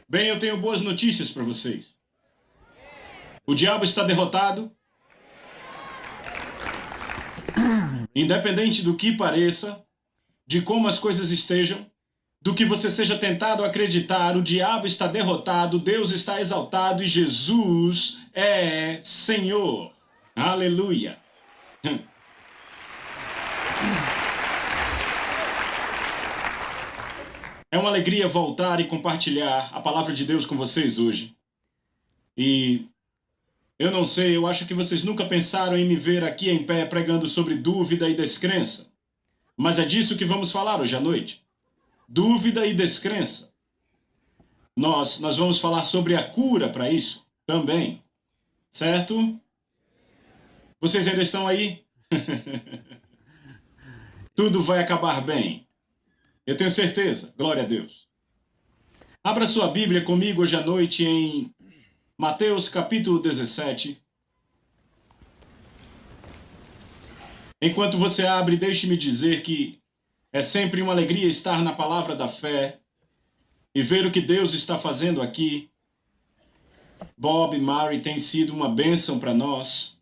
Bem, eu tenho boas notícias para vocês. O diabo está derrotado. Independente do que pareça, de como as coisas estejam, do que você seja tentado a acreditar, o diabo está derrotado, Deus está exaltado e Jesus é Senhor. Aleluia. É uma alegria voltar e compartilhar a palavra de Deus com vocês hoje. E eu não sei, eu acho que vocês nunca pensaram em me ver aqui em pé pregando sobre dúvida e descrença. Mas é disso que vamos falar hoje à noite. Dúvida e descrença. Nós vamos falar sobre a cura para isso também. Certo? Vocês ainda estão aí? Tudo vai acabar bem. Eu tenho certeza. Glória a Deus. Abra sua Bíblia comigo hoje à noite em Mateus capítulo 17. Enquanto você abre, deixe-me dizer que é sempre uma alegria estar na palavra da fé e ver o que Deus está fazendo aqui. Bob e Mary têm sido uma bênção para nós.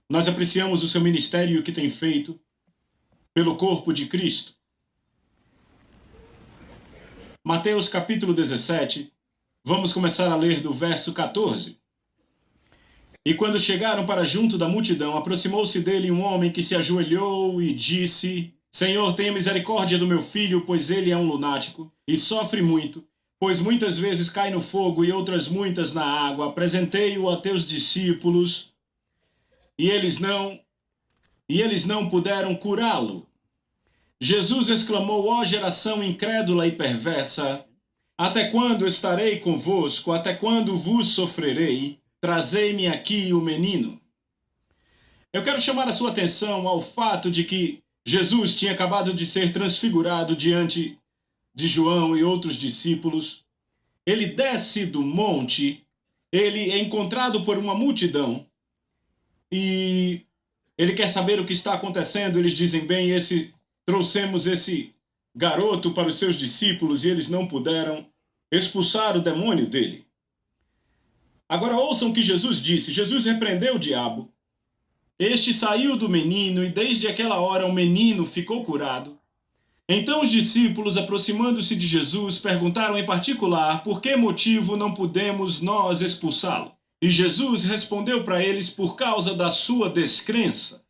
Nós apreciamos o seu ministério e o que tem feito pelo corpo de Cristo. Mateus capítulo 17, vamos começar a ler do verso 14. E quando chegaram para junto da multidão, aproximou-se dele um homem que se ajoelhou e disse: Senhor, tenha misericórdia do meu filho, pois ele é um lunático e sofre muito, pois muitas vezes cai no fogo e outras muitas na água. Apresentei-o a teus discípulos e eles não puderam curá-lo. Jesus exclamou: ó geração incrédula e perversa, até quando estarei convosco? Até quando vos sofrerei? Trazei-me aqui o menino. Eu quero chamar a sua atenção ao fato de que Jesus tinha acabado de ser transfigurado diante de João e outros discípulos. Ele desce do monte, ele é encontrado por uma multidão e ele quer saber o que está acontecendo. Eles dizem: bem, trouxemos esse garoto para os seus discípulos e eles não puderam expulsar o demônio dele. Agora ouçam o que Jesus disse. Jesus repreendeu o diabo. Este saiu do menino e desde aquela hora o menino ficou curado. Então os discípulos, aproximando-se de Jesus, perguntaram em particular por que motivo não podemos nós expulsá-lo. E Jesus respondeu para eles: por causa da sua descrença.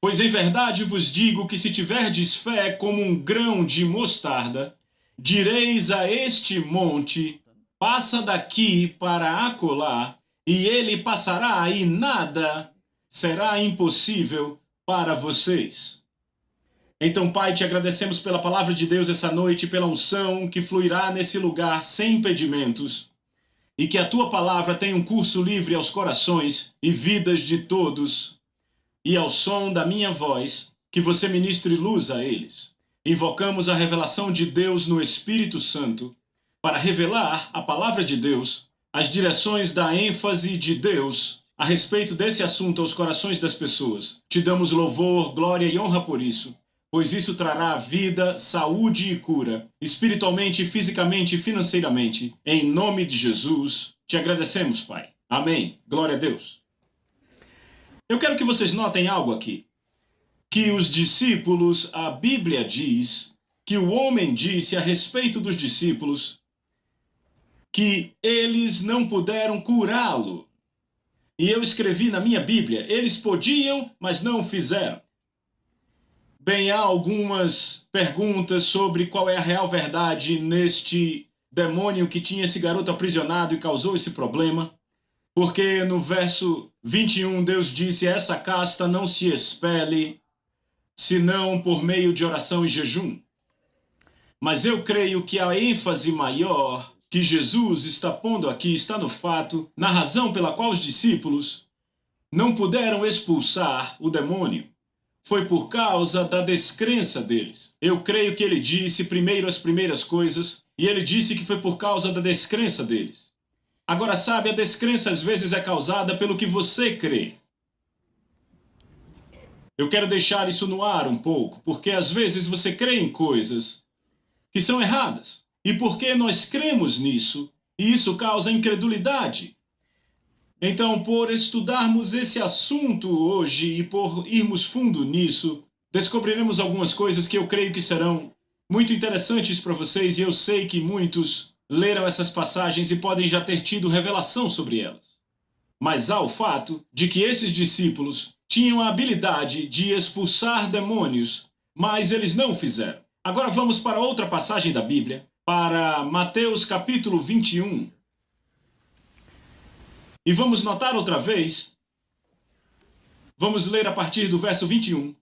Pois em verdade vos digo que se tiverdes fé como um grão de mostarda, direis a este monte: passa daqui para acolá, e ele passará, e nada será impossível para vocês. Então, Pai, te agradecemos pela palavra de Deus essa noite, pela unção que fluirá nesse lugar sem impedimentos, e que a tua palavra tenha um curso livre aos corações e vidas de todos, e ao som da minha voz, que você ministre luz a eles. Invocamos a revelação de Deus no Espírito Santo para revelar a palavra de Deus, as direções da ênfase de Deus a respeito desse assunto aos corações das pessoas. Te damos louvor, glória e honra por isso, pois isso trará vida, saúde e cura, espiritualmente, fisicamente e financeiramente. Em nome de Jesus, te agradecemos, Pai. Amém. Glória a Deus. Eu quero que vocês notem algo aqui. Que os discípulos, a Bíblia diz, que o homem disse a respeito dos discípulos, que eles não puderam curá-lo. E eu escrevi na minha Bíblia: eles podiam, mas não fizeram. Bem, há algumas perguntas sobre qual é a real verdade neste demônio que tinha esse garoto aprisionado e causou esse problema. Porque no verso 21 Deus disse: essa casta não se expele, senão por meio de oração e jejum. Mas eu creio que a ênfase maior que Jesus está pondo aqui está no fato, na razão pela qual os discípulos não puderam expulsar o demônio. Foi por causa da descrença deles. Eu creio que ele disse primeiro as primeiras coisas, e ele disse que foi por causa da descrença deles. Agora, sabe, a descrença às vezes é causada pelo que você crê. Eu quero deixar isso no ar um pouco, porque às vezes você crê em coisas que são erradas. E porque nós cremos nisso, e isso causa incredulidade. Então, por estudarmos esse assunto hoje e por irmos fundo nisso, descobriremos algumas coisas que eu creio que serão muito interessantes para vocês, e eu sei que muitos leram essas passagens e podem já ter tido revelação sobre elas. Mas há o fato de que esses discípulos tinham a habilidade de expulsar demônios, mas eles não o fizeram. Agora vamos para outra passagem da Bíblia, para Mateus capítulo 21. E vamos notar outra vez, vamos ler a partir do verso 21.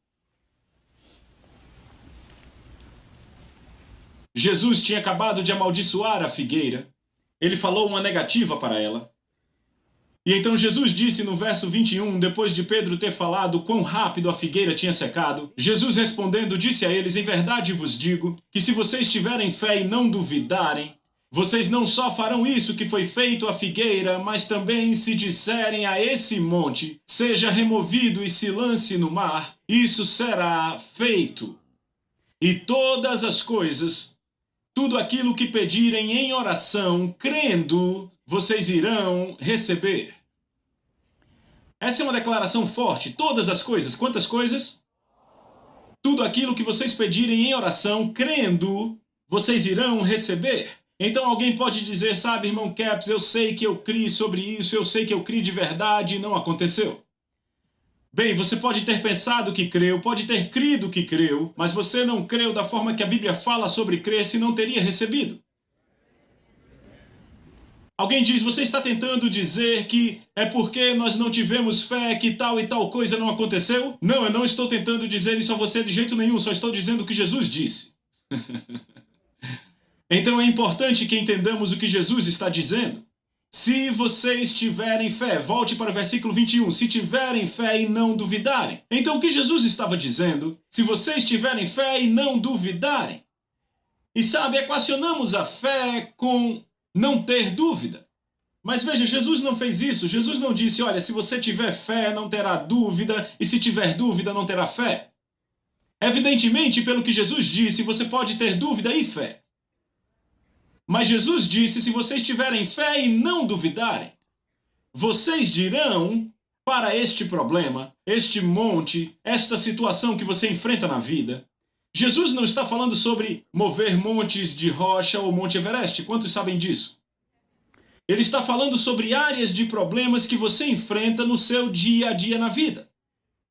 Jesus tinha acabado de amaldiçoar a figueira. Ele falou uma negativa para ela. E então Jesus disse no verso 21, depois de Pedro ter falado quão rápido a figueira tinha secado, Jesus respondendo disse a eles: em verdade vos digo, que se vocês tiverem fé e não duvidarem, vocês não só farão isso que foi feito à figueira, mas também se disserem a esse monte, seja removido e se lance no mar, isso será feito. E todas as coisas, tudo aquilo que pedirem em oração, crendo, vocês irão receber. Essa é uma declaração forte. Todas as coisas. Quantas coisas? Tudo aquilo que vocês pedirem em oração, crendo, vocês irão receber. Então alguém pode dizer, sabe, irmão Caps, eu sei que eu criei sobre isso, eu sei que eu criei de verdade e não aconteceu. Bem, você pode ter pensado que creu, pode ter crido que creu, mas você não creu da forma que a Bíblia fala sobre crer, se não teria recebido. Alguém diz, você está tentando dizer que é porque nós não tivemos fé que tal e tal coisa não aconteceu? Não, eu não estou tentando dizer isso a você de jeito nenhum, só estou dizendo o que Jesus disse. Então é importante que entendamos o que Jesus está dizendo. Se vocês tiverem fé, volte para o versículo 21, se tiverem fé e não duvidarem. Então o que Jesus estava dizendo? Se vocês tiverem fé e não duvidarem. E sabe, equacionamos a fé com não ter dúvida. Mas veja, Jesus não fez isso. Jesus não disse, olha, se você tiver fé, não terá dúvida, e se tiver dúvida, não terá fé. Evidentemente, pelo que Jesus disse, você pode ter dúvida e fé. Mas Jesus disse, se vocês tiverem fé e não duvidarem, vocês dirão para este problema, este monte, esta situação que você enfrenta na vida. Jesus não está falando sobre mover montes de rocha ou Monte Everest. Quantos sabem disso? Ele está falando sobre áreas de problemas que você enfrenta no seu dia a dia na vida.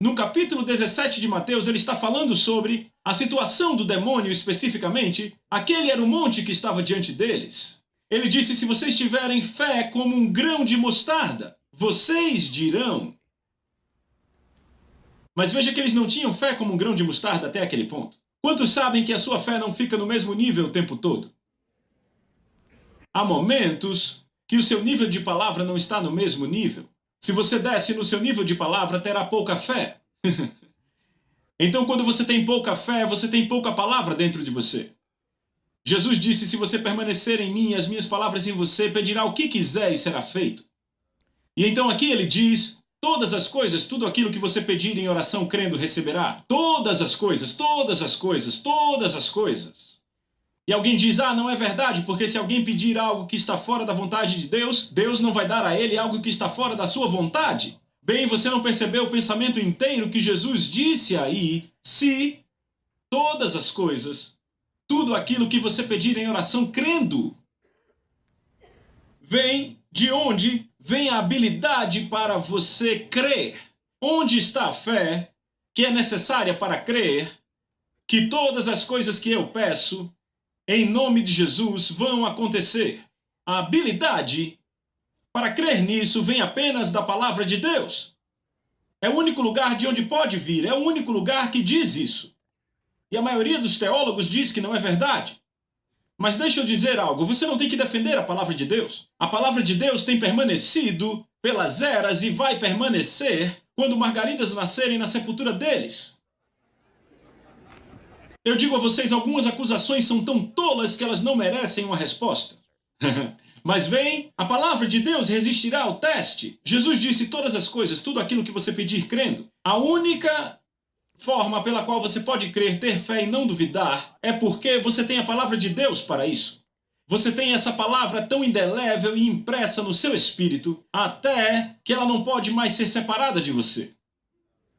No capítulo 17 de Mateus, ele está falando sobre a situação do demônio especificamente. Aquele era o monte que estava diante deles. Ele disse, se vocês tiverem fé como um grão de mostarda, vocês dirão. Mas veja que eles não tinham fé como um grão de mostarda até aquele ponto. Quantos sabem que a sua fé não fica no mesmo nível o tempo todo? Há momentos que o seu nível de palavra não está no mesmo nível. Se você desce no seu nível de palavra, terá pouca fé. Então, quando você tem pouca fé, você tem pouca palavra dentro de você. Jesus disse, se você permanecer em mim e as minhas palavras em você, pedirá o que quiser e será feito. E então aqui ele diz, todas as coisas, tudo aquilo que você pedir em oração crendo receberá. Todas as coisas, todas as coisas, todas as coisas. E alguém diz, não é verdade, porque se alguém pedir algo que está fora da vontade de Deus, Deus não vai dar a ele algo que está fora da sua vontade. Bem, você não percebeu o pensamento inteiro que Jesus disse aí, se todas as coisas, tudo aquilo que você pedir em oração crendo, vem de onde vem a habilidade para você crer. Onde está a fé que é necessária para crer que todas as coisas que eu peço em nome de Jesus vão acontecer? A habilidade para crer nisso vem apenas da palavra de Deus. É o único lugar de onde pode vir, é o único lugar que diz isso. E a maioria dos teólogos diz que não é verdade. Mas deixa eu dizer algo, você não tem que defender a palavra de Deus. A palavra de Deus tem permanecido pelas eras e vai permanecer quando margaridas nascerem na sepultura deles. Eu digo a vocês, algumas acusações são tão tolas que elas não merecem uma resposta. Mas vem, a palavra de Deus resistirá ao teste. Jesus disse todas as coisas, tudo aquilo que você pedir crendo. A única forma pela qual você pode crer, ter fé e não duvidar, é porque você tem a palavra de Deus para isso. Você tem essa palavra tão indelével e impressa no seu espírito, até que ela não pode mais ser separada de você.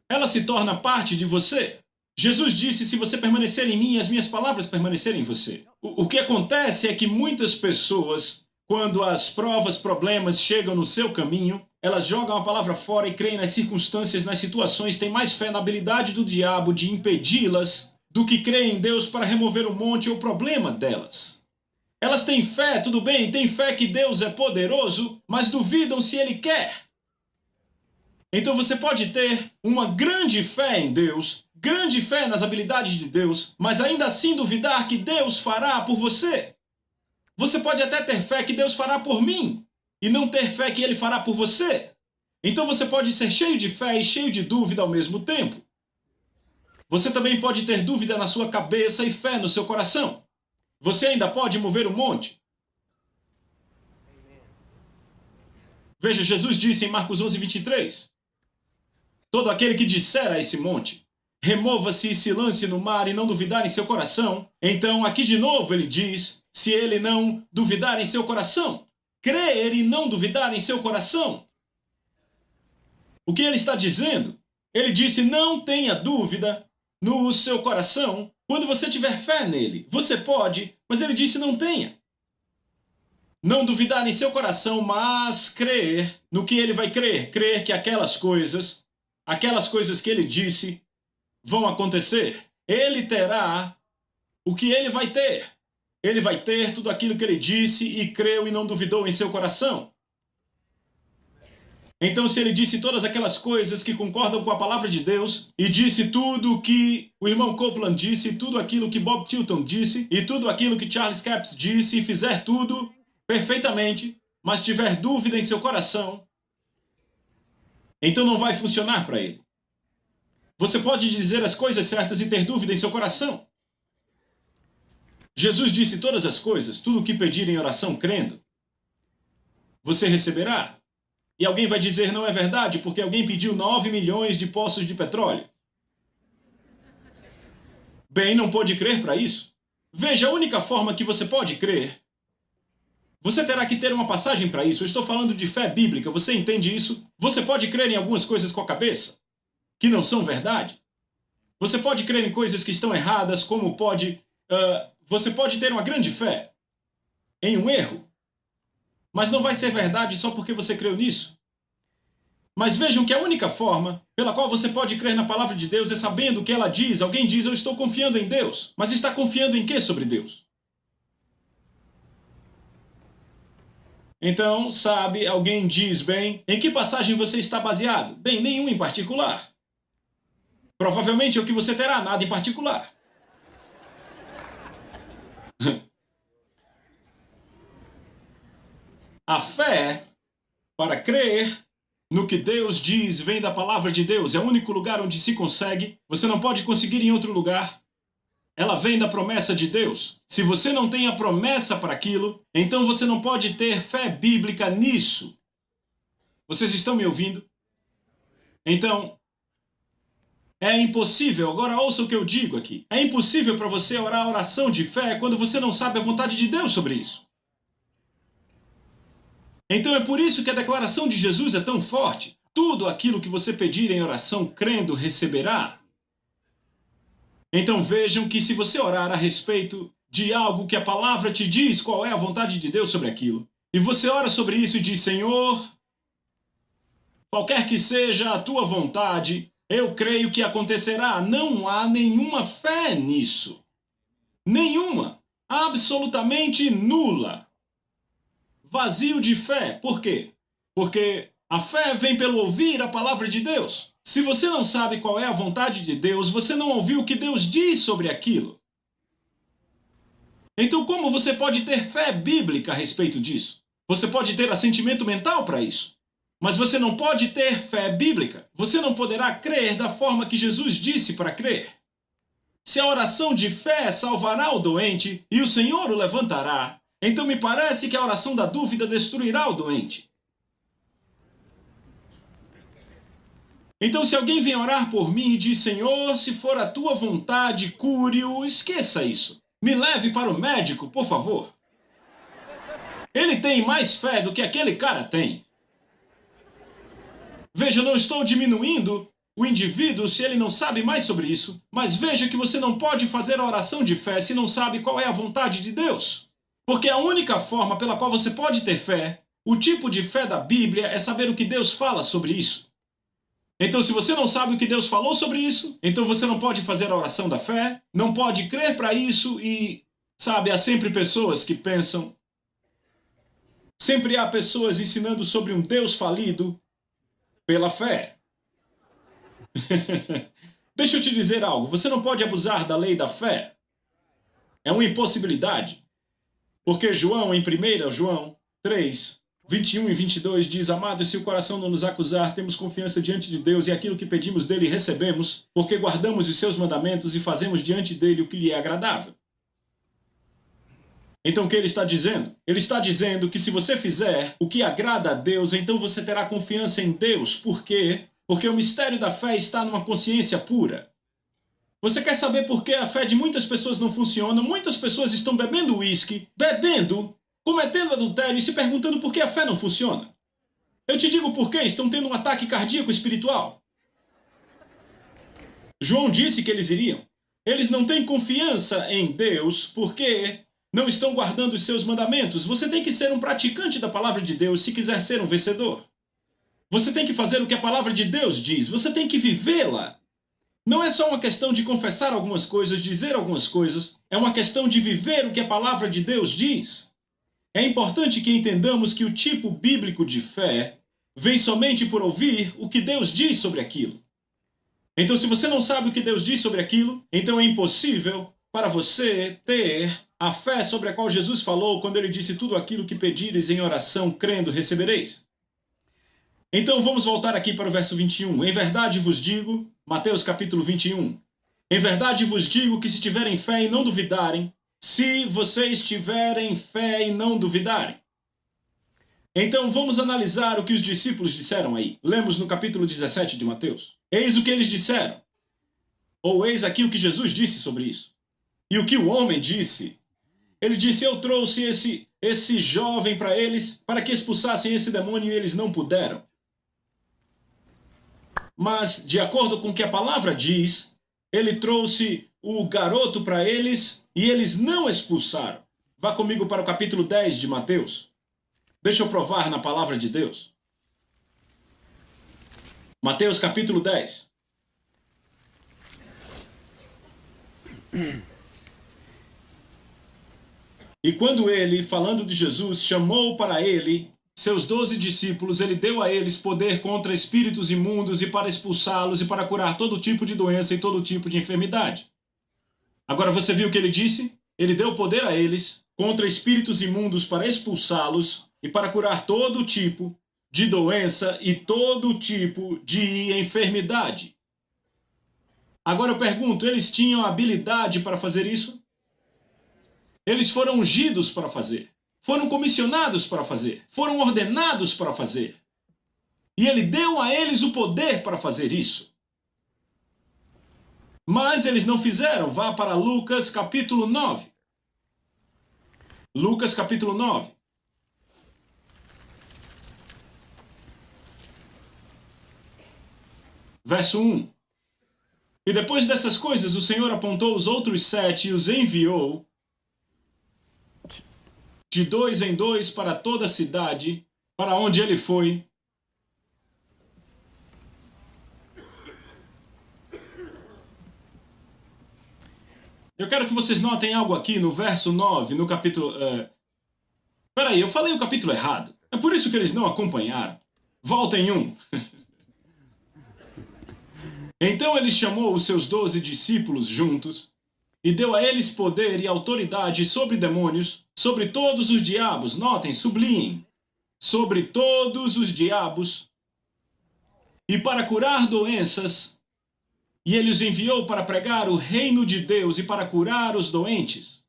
Ela se torna parte de você. Jesus disse, se você permanecer em mim, as minhas palavras permanecerem em você. O que acontece é que muitas pessoas, quando as provas, problemas chegam no seu caminho, elas jogam a palavra fora e creem nas circunstâncias, nas situações, têm mais fé na habilidade do diabo de impedi-las do que creem em Deus para remover o monte ou o problema delas. Elas têm fé, tudo bem, têm fé que Deus é poderoso, mas duvidam se Ele quer. Então você pode ter uma grande fé em Deus, grande fé nas habilidades de Deus, mas ainda assim duvidar que Deus fará por você. Você pode até ter fé que Deus fará por mim, e não ter fé que Ele fará por você. Então você pode ser cheio de fé e cheio de dúvida ao mesmo tempo. Você também pode ter dúvida na sua cabeça e fé no seu coração. Você ainda pode mover o monte. Veja, Jesus disse em Marcos 11:23, todo aquele que disser a esse monte, remova-se e se lance no mar e não duvidar em seu coração. Então, aqui de novo ele diz, se ele não duvidar em seu coração, crer e não duvidar em seu coração. O que ele está dizendo? Ele disse, não tenha dúvida no seu coração quando você tiver fé nele. Você pode, mas ele disse não tenha. Não duvidar em seu coração, mas crer no que ele vai crer. Crer que aquelas coisas que ele disse vão acontecer. Ele terá o que ele vai ter. Ele vai ter tudo aquilo que ele disse e creu e não duvidou em seu coração. Então, se ele disse todas aquelas coisas que concordam com a palavra de Deus, e disse tudo o que o irmão Copeland disse, tudo aquilo que Bob Tilton disse, e tudo aquilo que Charles Capps disse, e fizer tudo perfeitamente, mas tiver dúvida em seu coração, então não vai funcionar para ele. Você pode dizer as coisas certas e ter dúvida em seu coração. Jesus disse todas as coisas, tudo o que pedir em oração crendo, você receberá. E alguém vai dizer, não é verdade, porque alguém pediu 9 milhões de poços de petróleo. Bem, não pode crer para isso. Veja, a única forma que você pode crer, você terá que ter uma passagem para isso. Eu estou falando de fé bíblica, você entende isso? Você pode crer em algumas coisas com a cabeça, que não são verdade. Você pode crer em coisas que estão erradas, como você pode ter uma grande fé em um erro, mas não vai ser verdade só porque você creu nisso. Mas vejam que a única forma pela qual você pode crer na palavra de Deus é sabendo o que ela diz. Alguém diz, eu estou confiando em Deus. Mas está confiando em quê sobre Deus? Então, sabe, alguém diz, bem, em que passagem você está baseado? Bem, nenhum em particular. Provavelmente é o que você terá, nada em particular. A fé, para crer no que Deus diz, vem da palavra de Deus. É o único lugar onde se consegue. Você não pode conseguir em outro lugar. Ela vem da promessa de Deus. Se você não tem a promessa para aquilo, então você não pode ter fé bíblica nisso. Vocês estão me ouvindo? Então, é impossível, agora ouça o que eu digo aqui. É impossível para você orar a oração de fé quando você não sabe a vontade de Deus sobre isso. Então é por isso que a declaração de Jesus é tão forte. Tudo aquilo que você pedir em oração crendo receberá. Então vejam que se você orar a respeito de algo que a palavra te diz qual é a vontade de Deus sobre aquilo, e você ora sobre isso e diz, Senhor, qualquer que seja a tua vontade, eu creio que acontecerá. Não há nenhuma fé nisso. Nenhuma. Absolutamente nula. Vazio de fé. Por quê? Porque a fé vem pelo ouvir a palavra de Deus. Se você não sabe qual é a vontade de Deus, você não ouviu o que Deus diz sobre aquilo. Então, como você pode ter fé bíblica a respeito disso? Você pode ter assentimento mental para isso. Mas você não pode ter fé bíblica. Você não poderá crer da forma que Jesus disse para crer. Se a oração de fé salvará o doente e o Senhor o levantará, então me parece que a oração da dúvida destruirá o doente. Então, se alguém vem orar por mim e diz, Senhor, se for a tua vontade, cure-o, esqueça isso. Me leve para o médico, por favor. Ele tem mais fé do que aquele cara tem. Veja, eu não estou diminuindo o indivíduo se ele não sabe mais sobre isso, mas veja que você não pode fazer a oração de fé se não sabe qual é a vontade de Deus. Porque a única forma pela qual você pode ter fé, o tipo de fé da Bíblia, é saber o que Deus fala sobre isso. Então, se você não sabe o que Deus falou sobre isso, então você não pode fazer a oração da fé, não pode crer para isso e, sabe, há sempre pessoas que pensam, sempre há pessoas ensinando sobre um Deus falido pela fé. Deixa eu te dizer algo, você não pode abusar da lei da fé. É uma impossibilidade. Porque João, em 1 João 3, 21 e 22, diz: Amados, se o coração não nos acusar, temos confiança diante de Deus e aquilo que pedimos dele recebemos, porque guardamos os seus mandamentos e fazemos diante dele o que lhe é agradável. Então o que ele está dizendo? Ele está dizendo que se você fizer o que agrada a Deus, então você terá confiança em Deus. Por quê? Porque o mistério da fé está numa consciência pura. Você quer saber por que a fé de muitas pessoas não funciona? Muitas pessoas estão bebendo uísque, cometendo adultério e se perguntando por que a fé não funciona. Eu te digo por quê, estão tendo um ataque cardíaco espiritual. João disse que eles iriam. Eles não têm confiança em Deus porque não estão guardando os seus mandamentos. Você tem que ser um praticante da palavra de Deus se quiser ser um vencedor. Você tem que fazer o que a palavra de Deus diz. Você tem que vivê-la. Não é só uma questão de confessar algumas coisas, dizer algumas coisas. É uma questão de viver o que a palavra de Deus diz. É importante que entendamos que o tipo bíblico de fé vem somente por ouvir o que Deus diz sobre aquilo. Então, se você não sabe o que Deus diz sobre aquilo, então é impossível para você ter a fé sobre a qual Jesus falou quando ele disse: tudo aquilo que pedires em oração, crendo, recebereis. Então, vamos voltar aqui para o verso 21. Em verdade vos digo, Mateus capítulo 21, em verdade vos digo que se tiverem fé e não duvidarem, se vocês tiverem fé e não duvidarem. Então, vamos analisar o que os discípulos disseram aí. Lemos no capítulo 17 de Mateus. Eis o que eles disseram. Ou eis aqui o que Jesus disse sobre isso. E o que o homem disse. Ele disse: eu trouxe esse jovem para eles, para que expulsassem esse demônio e eles não puderam. Mas, de acordo com o que a palavra diz, ele trouxe o garoto para eles e eles não expulsaram. Vá comigo para o capítulo 10 de Mateus. Deixa eu provar na palavra de Deus. Mateus capítulo 10. E quando ele, falando de Jesus, chamou para ele seus 12 discípulos, ele deu a eles poder contra espíritos imundos e para expulsá-los e para curar todo tipo de doença e todo tipo de enfermidade. Agora você viu o que ele disse? Ele deu poder a eles contra espíritos imundos para expulsá-los e para curar todo tipo de doença e todo tipo de enfermidade. Agora eu pergunto, eles tinham habilidade para fazer isso? Eles foram ungidos para fazer. Foram comissionados para fazer. Foram ordenados para fazer. E ele deu a eles o poder para fazer isso. Mas eles não fizeram. Vá para Lucas capítulo 9. Lucas capítulo 9. Verso 1. E depois dessas coisas, o Senhor apontou os outros 7 e os enviou de 2 em 2 para toda a cidade, para onde ele foi. Eu quero que vocês notem algo aqui no verso 9, no capítulo... Peraí, eu falei o capítulo errado. É por isso que eles não acompanharam. Voltem um. Então ele chamou os seus 12 discípulos juntos e deu a eles poder e autoridade sobre demônios, sobre todos os diabos. Notem, sublinhem. Sobre todos os diabos. E para curar doenças. E ele os enviou para pregar o reino de Deus e para curar os doentes.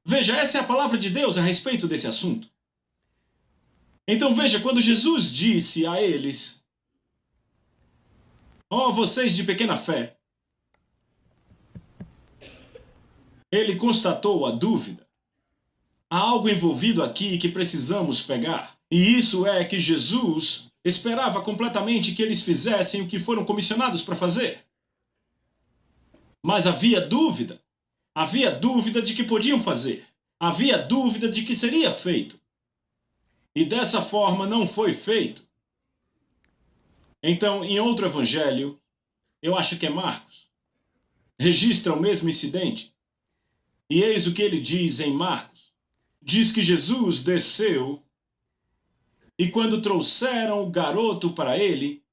Veja, essa é a palavra de Deus a respeito desse assunto. Então veja, quando Jesus disse a eles: ó, vocês de pequena fé, ele constatou a dúvida. há algo envolvido aqui que precisamos pegar. E isso é que Jesus esperava completamente que eles fizessem o que foram comissionados para fazer. Mas havia dúvida. Havia dúvida de que podiam fazer. Havia dúvida de que seria feito. E dessa forma não foi feito. Então, em outro evangelho, eu acho que é Marcos, registra o mesmo incidente. E eis o que ele diz em Marcos. Diz que Jesus desceu e quando trouxeram o garoto para ele,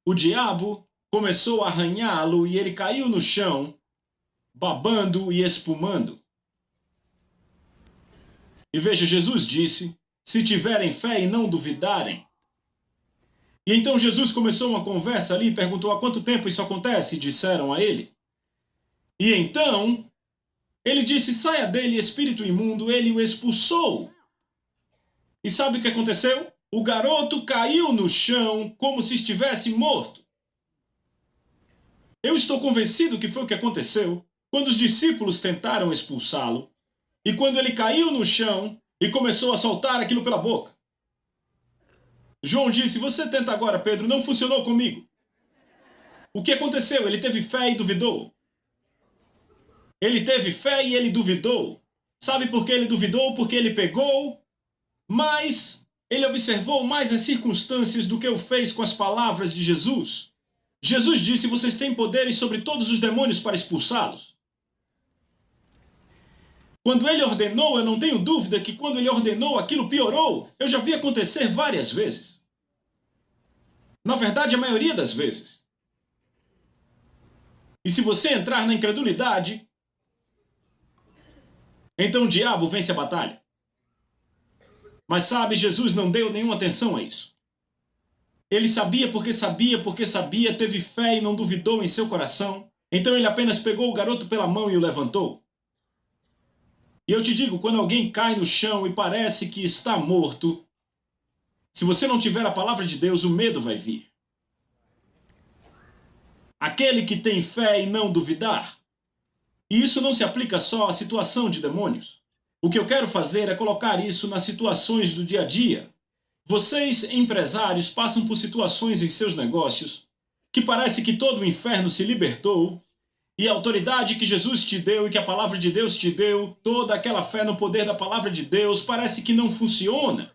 o diabo começou a arranhá-lo e ele caiu no chão, babando e espumando. E veja, Jesus disse, se tiverem fé e não duvidarem. E então Jesus começou uma conversa ali e perguntou há quanto tempo isso acontece, disseram a ele. E então ele disse, saia dele, espírito imundo, ele o expulsou. E sabe o que aconteceu? O garoto caiu no chão como se estivesse morto. Eu estou convencido que foi o que aconteceu quando os discípulos tentaram expulsá-lo e quando ele caiu no chão e começou a soltar aquilo pela boca. João disse, você tenta agora, Pedro, não funcionou comigo. O que aconteceu? Ele teve fé e duvidou. Ele teve fé e ele duvidou. Sabe por que ele duvidou? Porque ele pegou, mas ele observou mais as circunstâncias do que o fez com as palavras de Jesus. Jesus disse, vocês têm poderes sobre todos os demônios para expulsá-los. Quando ele ordenou, eu não tenho dúvida que quando ele ordenou, aquilo piorou. Eu já vi acontecer várias vezes. Na verdade, a maioria das vezes. E se você entrar na incredulidade, então o diabo vence a batalha. Mas sabe, Jesus não deu nenhuma atenção a isso. Ele sabia, teve fé e não duvidou em seu coração. Então ele apenas pegou o garoto pela mão e o levantou. E eu te digo, quando alguém cai no chão e parece que está morto, se você não tiver a palavra de Deus, o medo vai vir. Aquele que tem fé e não duvidar. E isso não se aplica só à situação de demônios. O que eu quero fazer é colocar isso nas situações do dia a dia. Vocês, empresários, passam por situações em seus negócios que parece que todo o inferno se libertou e a autoridade que Jesus te deu e que a palavra de Deus te deu, toda aquela fé no poder da palavra de Deus, parece que não funciona.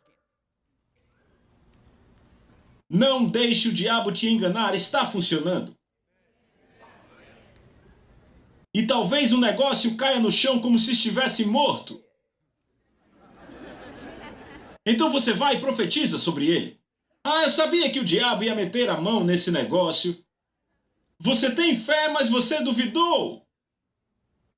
Não deixe o diabo te enganar, está funcionando. E talvez o negócio caia no chão como se estivesse morto. Então você vai e profetiza sobre ele. Ah, eu sabia que o diabo ia meter a mão nesse negócio. Você tem fé, mas você duvidou.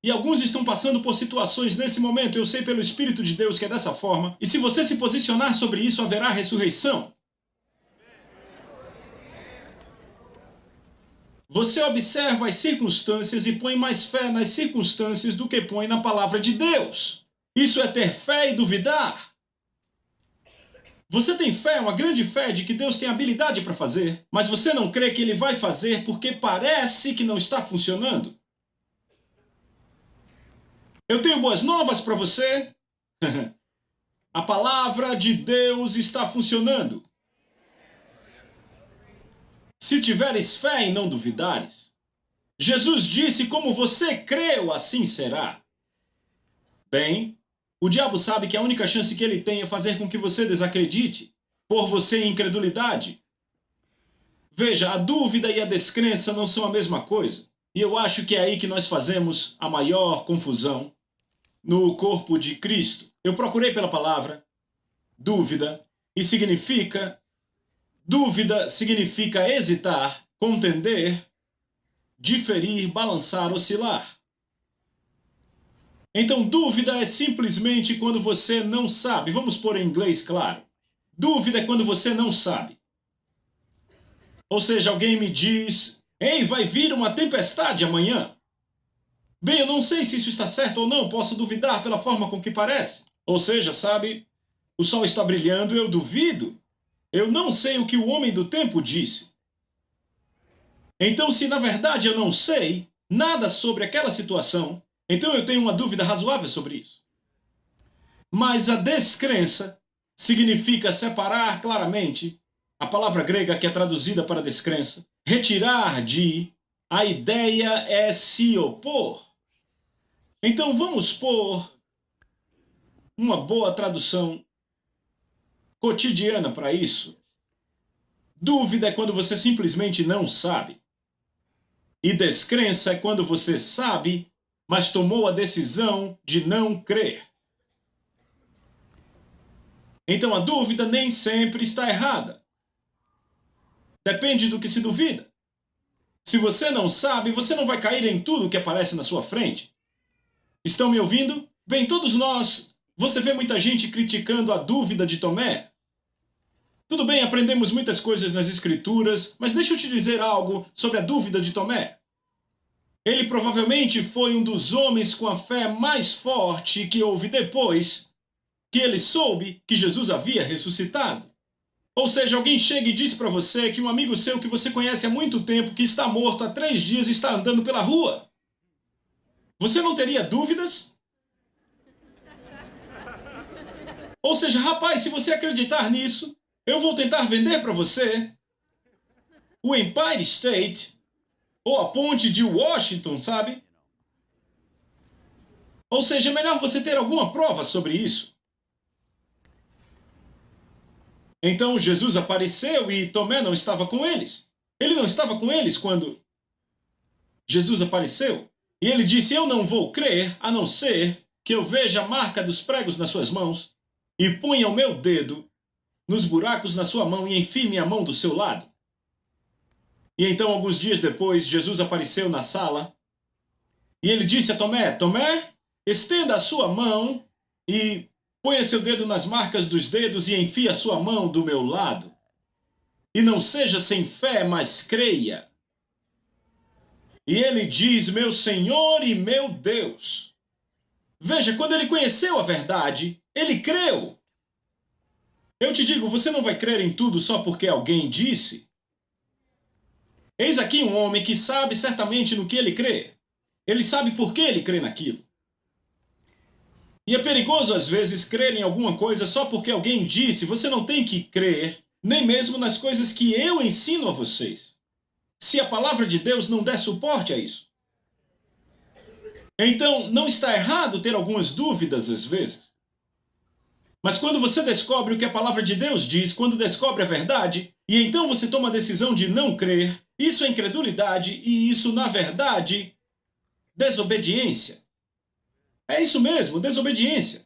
E alguns estão passando por situações nesse momento, eu sei pelo Espírito de Deus que é dessa forma. E se você se posicionar sobre isso, haverá ressurreição. Você observa as circunstâncias e põe mais fé nas circunstâncias do que põe na palavra de Deus. Isso é ter fé e duvidar. Você tem fé, uma grande fé de que Deus tem habilidade para fazer, mas você não crê que Ele vai fazer porque parece que não está funcionando. Eu tenho boas novas para você. A palavra de Deus está funcionando. Se tiveres fé e não duvidares. Jesus disse, como você creu, assim será. Bem, o diabo sabe que a única chance que ele tem é fazer com que você desacredite, por você em incredulidade. Veja, a dúvida e a descrença não são a mesma coisa. E eu acho que é aí que nós fazemos a maior confusão no corpo de Cristo. Eu procurei pela palavra dúvida e dúvida significa hesitar, contender, diferir, balançar, oscilar. Então, dúvida é simplesmente quando você não sabe. Vamos pôr em inglês, claro. Dúvida é quando você não sabe. Ou seja, alguém me diz, ei, vai vir uma tempestade amanhã. Bem, eu não sei se isso está certo ou não, posso duvidar pela forma com que parece. Ou seja, sabe, o sol está brilhando, eu duvido. Eu não sei o que o homem do tempo disse. Então, se na verdade eu não sei nada sobre aquela situação, então eu tenho uma dúvida razoável sobre isso. Mas a descrença significa separar claramente. A palavra grega que é traduzida para descrença, retirar de, a ideia é se opor. Então vamos pôr uma boa tradução cotidiana para isso. Dúvida é quando você simplesmente não sabe. E descrença é quando você sabe, mas tomou a decisão de não crer. Então a dúvida nem sempre está errada. Depende do que se duvida. Se você não sabe, você não vai cair em tudo que aparece na sua frente. Estão me ouvindo? Bem, todos nós, você vê muita gente criticando a dúvida de Tomé. Tudo bem, aprendemos muitas coisas nas Escrituras, mas deixa eu te dizer algo sobre a dúvida de Tomé. Ele provavelmente foi um dos homens com a fé mais forte que houve depois que ele soube que Jesus havia ressuscitado. Ou seja, alguém chega e diz para você que um amigo seu que você conhece há muito tempo, que está morto há 3 dias, está andando pela rua. Você não teria dúvidas? Ou seja, rapaz, se você acreditar nisso, eu vou tentar vender para você o Empire State ou a ponte de Washington, sabe? Ou seja, é melhor você ter alguma prova sobre isso. Então Jesus apareceu e Tomé não estava com eles. Ele não estava com eles quando Jesus apareceu. E ele disse, eu não vou crer a não ser que eu veja a marca dos pregos nas suas mãos e ponha o meu dedo nos buracos na sua mão e enfie minha mão do seu lado. E então, alguns dias depois, Jesus apareceu na sala e ele disse a Tomé, Tomé, estenda a sua mão e ponha seu dedo nas marcas dos dedos e enfie a sua mão do meu lado. E não seja sem fé, mas creia. E ele diz, meu Senhor e meu Deus. Veja, quando ele conheceu a verdade, ele creu. Eu te digo, você não vai crer em tudo só porque alguém disse. Eis aqui um homem que sabe certamente no que ele crê. Ele sabe por que ele crê naquilo. E é perigoso, às vezes, crer em alguma coisa só porque alguém disse. Você não tem que crer, nem mesmo nas coisas que eu ensino a vocês, se a palavra de Deus não der suporte a isso. Então, não está errado ter algumas dúvidas, às vezes. Mas quando você descobre o que a palavra de Deus diz, quando descobre a verdade, e então você toma a decisão de não crer, isso é incredulidade e isso, na verdade, desobediência. É isso mesmo, desobediência.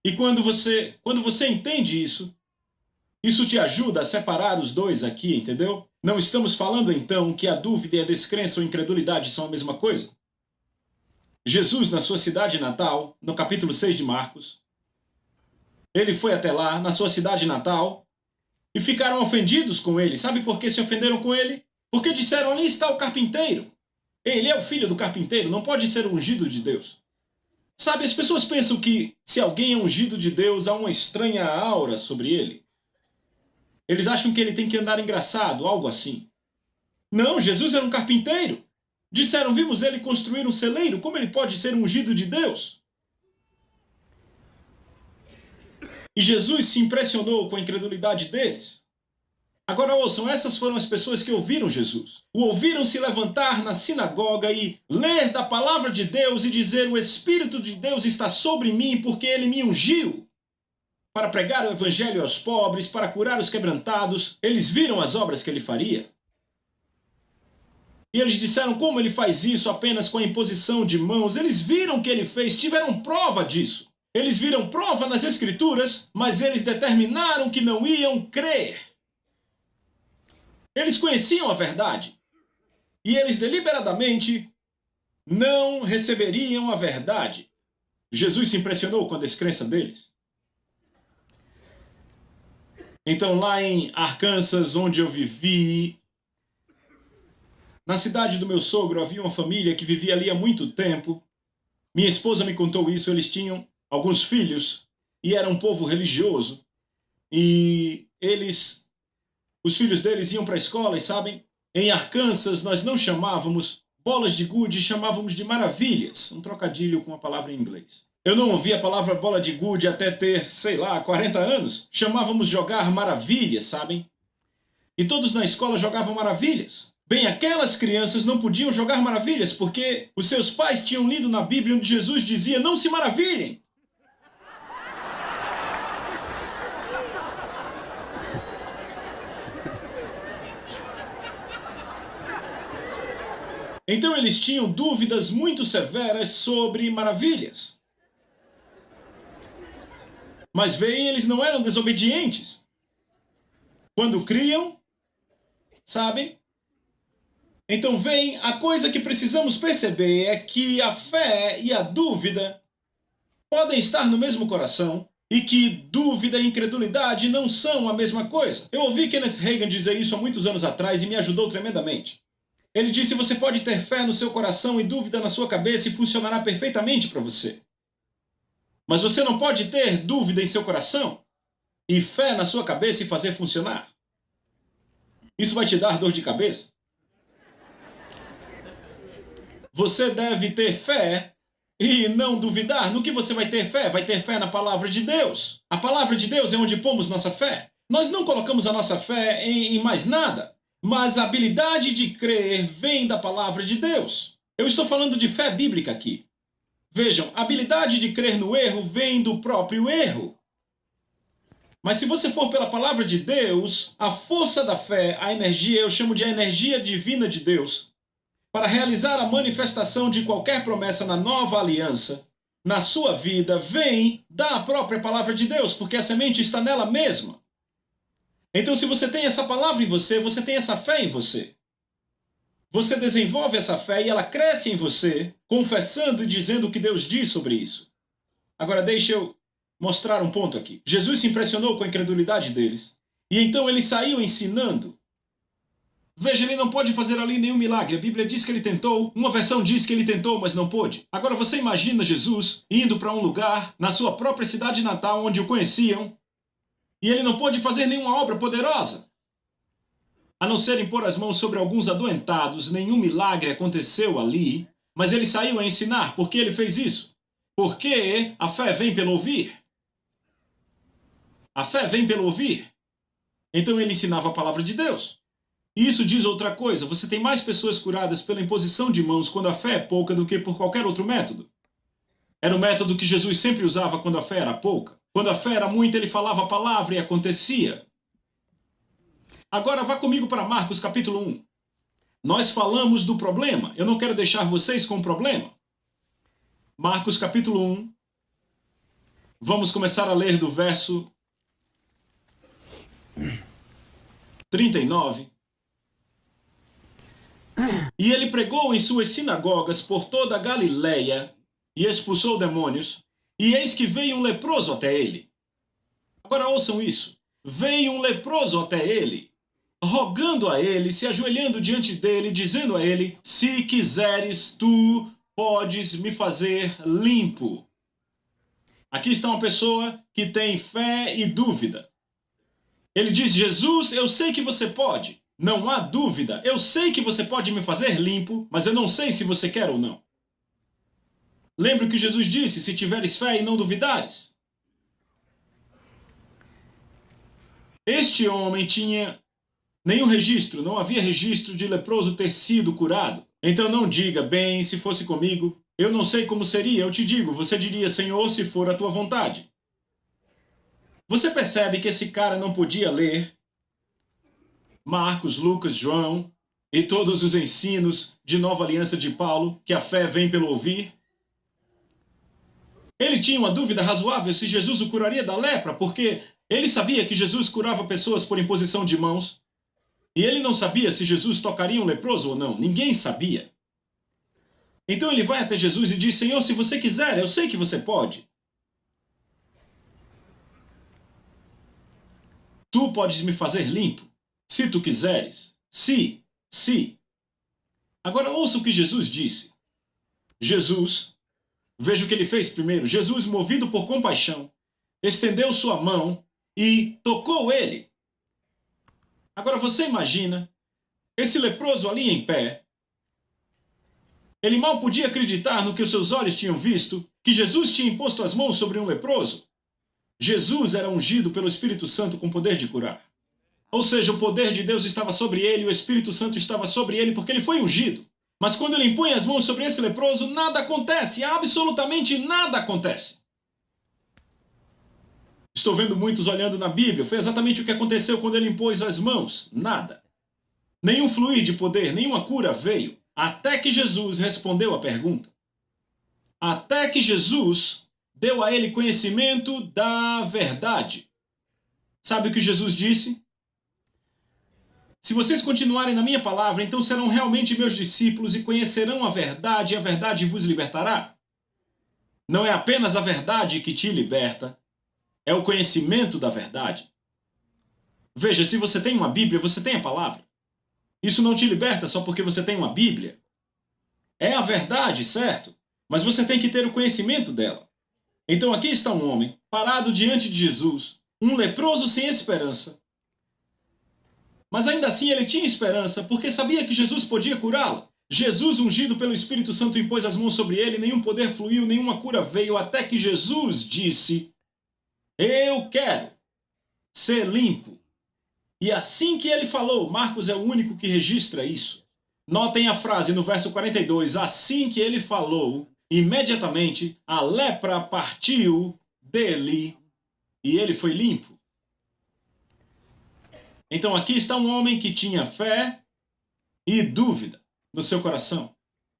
E quando você entende isso, isso te ajuda a separar os dois aqui, entendeu? Não estamos falando, então, que a dúvida e a descrença ou incredulidade são a mesma coisa. Jesus, na sua cidade natal, no capítulo 6 de Marcos, ele foi até lá, na sua cidade natal, e ficaram ofendidos com ele. Sabe por que se ofenderam com ele? Porque disseram, ali está o carpinteiro. Ele é o filho do carpinteiro, não pode ser ungido de Deus. Sabe, as pessoas pensam que se alguém é ungido de Deus, há uma estranha aura sobre ele. Eles acham que ele tem que andar engraçado, algo assim. Não, Jesus era um carpinteiro. Disseram, vimos ele construir um celeiro, como ele pode ser ungido de Deus? E Jesus se impressionou com a incredulidade deles. Agora ouçam, essas foram as pessoas que ouviram Jesus. O ouviram se levantar na sinagoga e ler da palavra de Deus e dizer, o Espírito de Deus está sobre mim porque ele me ungiu para pregar o evangelho aos pobres, para curar os quebrantados. Eles viram as obras que ele faria. E eles disseram, como ele faz isso apenas com a imposição de mãos? Eles viram o que ele fez, tiveram prova disso. Eles viram prova nas Escrituras, mas eles determinaram que não iam crer. Eles conheciam a verdade. E eles deliberadamente não receberiam a verdade. Jesus se impressionou com a descrença deles. Então, lá em Arkansas, onde eu vivi, na cidade do meu sogro, havia uma família que vivia ali há muito tempo. Minha esposa me contou isso, eles tinham alguns filhos e era um povo religioso. E os filhos deles iam para a escola e, sabem, em Arkansas nós não chamávamos bolas de gude, chamávamos de maravilhas, um trocadilho com a palavra em inglês. Eu não ouvi a palavra bola de gude até ter, sei lá, 40 anos. Chamávamos jogar maravilhas, sabem? E todos na escola jogavam maravilhas. Bem, aquelas crianças não podiam jogar maravilhas porque os seus pais tinham lido na Bíblia onde Jesus dizia: não se maravilhem. Então eles tinham dúvidas muito severas sobre maravilhas. Mas veem, eles não eram desobedientes. Quando criam, sabem? Então veem, a coisa que precisamos perceber é que a fé e a dúvida podem estar no mesmo coração e que dúvida e incredulidade não são a mesma coisa. Eu ouvi Kenneth Hagin dizer isso há muitos anos atrás e me ajudou tremendamente. Ele disse: você pode ter fé no seu coração e dúvida na sua cabeça e funcionará perfeitamente para você. Mas você não pode ter dúvida em seu coração e fé na sua cabeça e fazer funcionar. Isso vai te dar dor de cabeça. Você deve ter fé e não duvidar. No que você vai ter fé? Vai ter fé na palavra de Deus. A palavra de Deus é onde pomos nossa fé. Nós não colocamos a nossa fé em mais nada, mas a habilidade de crer vem da palavra de Deus. Eu estou falando de fé bíblica aqui. Vejam, a habilidade de crer no erro vem do próprio erro. Mas se você for pela palavra de Deus, a força da fé, a energia, eu chamo de a energia divina de Deus, para realizar a manifestação de qualquer promessa na nova aliança, na sua vida, vem da própria palavra de Deus, porque a semente está nela mesma. Então, se você tem essa palavra em você, você tem essa fé em você. Você desenvolve essa fé e ela cresce em você, confessando e dizendo o que Deus diz sobre isso. Agora, deixa eu mostrar um ponto aqui. Jesus se impressionou com a incredulidade deles, e então ele saiu ensinando. Veja, ele não pode fazer ali nenhum milagre. A Bíblia diz que ele tentou, uma versão diz que ele tentou, mas não pôde. Agora você imagina Jesus indo para um lugar, na sua própria cidade natal, onde o conheciam, e ele não pôde fazer nenhuma obra poderosa. A não ser impor as mãos sobre alguns adoentados, nenhum milagre aconteceu ali, mas ele saiu a ensinar. Por que ele fez isso? Porque a fé vem pelo ouvir. A fé vem pelo ouvir. Então ele ensinava a palavra de Deus. E isso diz outra coisa: você tem mais pessoas curadas pela imposição de mãos quando a fé é pouca do que por qualquer outro método. Era o método que Jesus sempre usava quando a fé era pouca. Quando a fé era muita, ele falava a palavra e acontecia. Agora vá comigo para Marcos capítulo 1. Nós falamos do problema. Eu não quero deixar vocês com o problema. Marcos capítulo 1. Vamos começar a ler do verso 39. E ele pregou em suas sinagogas por toda a Galileia e expulsou demônios, e eis que veio um leproso até ele. Agora ouçam isso. Veio um leproso até ele, rogando a ele, se ajoelhando diante dele, dizendo a ele: se quiseres, tu podes me fazer limpo. Aqui está uma pessoa que tem fé e dúvida. Ele diz: Jesus, eu sei que você pode. Não há dúvida. Eu sei que você pode me fazer limpo, mas eu não sei se você quer ou não. Lembra o que Jesus disse: se tiveres fé e não duvidares. Este homem tinha nenhum registro, não havia registro de leproso ter sido curado. Então não diga: bem, se fosse comigo, eu não sei como seria. Eu te digo, você diria: Senhor, se for a tua vontade. Você percebe que esse cara não podia ler Marcos, Lucas, João e todos os ensinos de nova aliança de Paulo, que a fé vem pelo ouvir? Ele tinha uma dúvida razoável se Jesus o curaria da lepra, porque ele sabia que Jesus curava pessoas por imposição de mãos, e ele não sabia se Jesus tocaria um leproso ou não. Ninguém sabia. Então ele vai até Jesus e diz: Senhor, se você quiser, eu sei que você pode. Tu podes me fazer limpo, se tu quiseres. Se. Agora ouça o que Jesus disse. Jesus, veja o que ele fez primeiro. Jesus, movido por compaixão, estendeu sua mão e tocou ele. Agora você imagina esse leproso ali em pé. Ele mal podia acreditar no que os seus olhos tinham visto. que Jesus tinha imposto as mãos sobre um leproso? Jesus era ungido pelo Espírito Santo com poder de curar. Ou seja, o poder de Deus estava sobre ele, o Espírito Santo estava sobre ele, porque ele foi ungido. Mas quando ele impõe as mãos sobre esse leproso, nada acontece, absolutamente nada acontece. Estou vendo muitos olhando na Bíblia, foi exatamente o que aconteceu quando ele impôs as mãos, nada. Nenhum fluir de poder, nenhuma cura veio, até que Jesus respondeu a pergunta. Até que Jesus deu a ele conhecimento da verdade. Sabe o que Jesus disse? Se vocês continuarem na minha palavra, então serão realmente meus discípulos e conhecerão a verdade vos libertará. Não é apenas a verdade que te liberta, é o conhecimento da verdade. Veja, se você tem uma Bíblia, você tem a palavra. Isso não te liberta só porque você tem uma Bíblia. É a verdade, certo? Mas você tem que ter o conhecimento dela. Então aqui está um homem, parado diante de Jesus, um leproso sem esperança. Mas ainda assim ele tinha esperança, porque sabia que Jesus podia curá-lo. Jesus, ungido pelo Espírito Santo, impôs as mãos sobre ele, nenhum poder fluiu, nenhuma cura veio, até que Jesus disse: eu quero ser limpo. E assim que ele falou, Marcos é o único que registra isso. Notem a frase no verso 42, assim que ele falou, imediatamente a lepra partiu dele e ele foi limpo. Então aqui está um homem que tinha fé e dúvida no seu coração.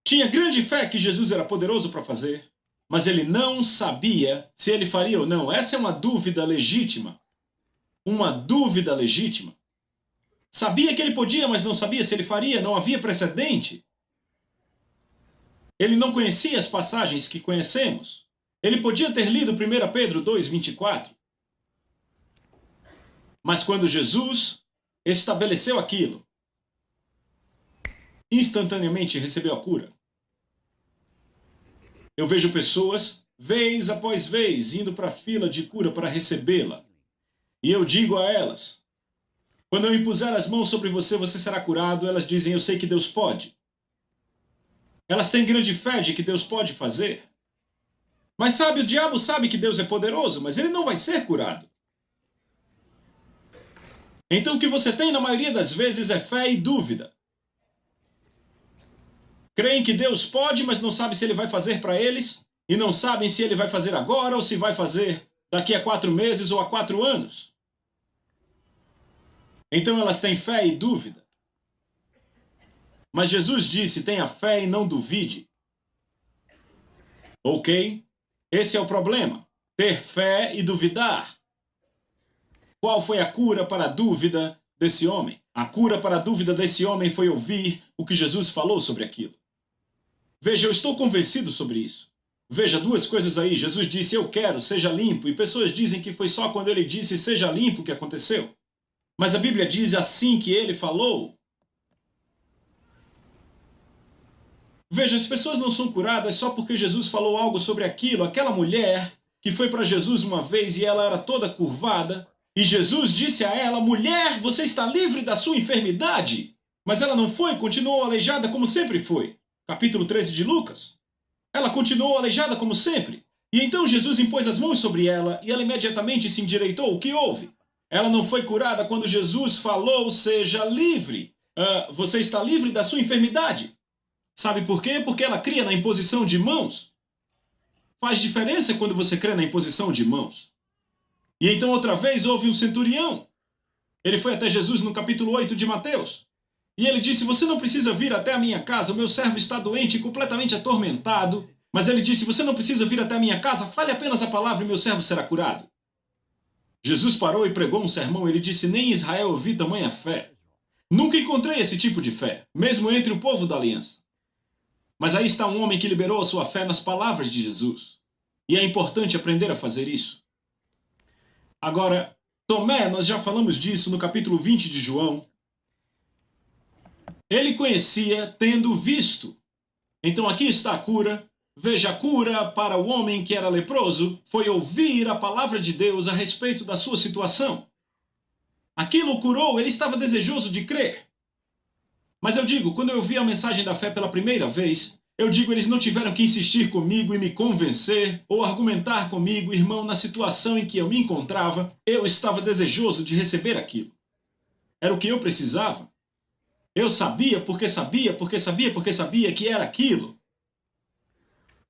Tinha grande fé que Jesus era poderoso para fazer, mas ele não sabia se ele faria ou não. Essa é uma dúvida legítima. Uma dúvida legítima. Sabia que ele podia, mas não sabia se ele faria, não havia precedente. Ele não conhecia as passagens que conhecemos. Ele podia ter lido 1 Pedro 2:24. Mas quando Jesus estabeleceu aquilo, instantaneamente recebeu a cura. Eu vejo pessoas, vez após vez, indo para a fila de cura para recebê-la. E eu digo a elas, quando eu impuser as mãos sobre você, você será curado. Elas dizem, eu sei que Deus pode. Elas têm grande fé de que Deus pode fazer. Mas sabe, o diabo sabe que Deus é poderoso, mas ele não vai ser curado. Então o que você tem na maioria das vezes é fé e dúvida. Creem que Deus pode, mas não sabem se ele vai fazer para eles, e não sabem se ele vai fazer agora ou se vai fazer daqui a 4 meses ou a 4 anos. Então elas têm fé e dúvida. Mas Jesus disse, tenha fé e não duvide. Ok? Esse é o problema. Ter fé e duvidar. Qual foi a cura para a dúvida desse homem? A cura para a dúvida desse homem foi ouvir o que Jesus falou sobre aquilo. Veja, eu estou convencido sobre isso. Veja, 2 coisas aí. Jesus disse, eu quero, seja limpo. E pessoas dizem que foi só quando ele disse, seja limpo, que aconteceu. Mas a Bíblia diz, assim que ele falou. Veja, as pessoas não são curadas só porque Jesus falou algo sobre aquilo. Aquela mulher que foi para Jesus uma vez e ela era toda curvada. E Jesus disse a ela, mulher, você está livre da sua enfermidade. Mas ela não foi, continuou aleijada como sempre foi. Capítulo 13 de Lucas. Ela continuou aleijada como sempre. E então Jesus impôs as mãos sobre ela e ela imediatamente se endireitou. O que houve? Ela não foi curada quando Jesus falou, seja livre. Você está livre da sua enfermidade. Sabe por quê? Porque ela cria na imposição de mãos. Faz diferença quando você crê na imposição de mãos. E então outra vez houve um centurião. Ele foi até Jesus no capítulo 8 de Mateus. E ele disse, você não precisa vir até a minha casa, o meu servo está doente e completamente atormentado. Mas ele disse, você não precisa vir até a minha casa, fale apenas a palavra e meu servo será curado. Jesus parou e pregou um sermão, ele disse, nem em Israel eu vi tamanha fé. Nunca encontrei esse tipo de fé, mesmo entre o povo da aliança. Mas aí está um homem que liberou a sua fé nas palavras de Jesus. E é importante aprender a fazer isso. Agora, Tomé, nós já falamos disso no capítulo 20 de João. Ele conhecia tendo visto. Então aqui está a cura. Veja, a cura para o homem que era leproso foi ouvir a palavra de Deus a respeito da sua situação. Aquilo o curou, ele estava desejoso de crer. Mas eu digo, quando eu vi a mensagem da fé pela primeira vez, Eu digo, eles não tiveram que insistir comigo e me convencer ou argumentar comigo, irmão, na situação em que eu me encontrava, eu estava desejoso de receber aquilo. Era o que eu precisava. Eu sabia porque sabia, porque sabia, porque sabia que era aquilo.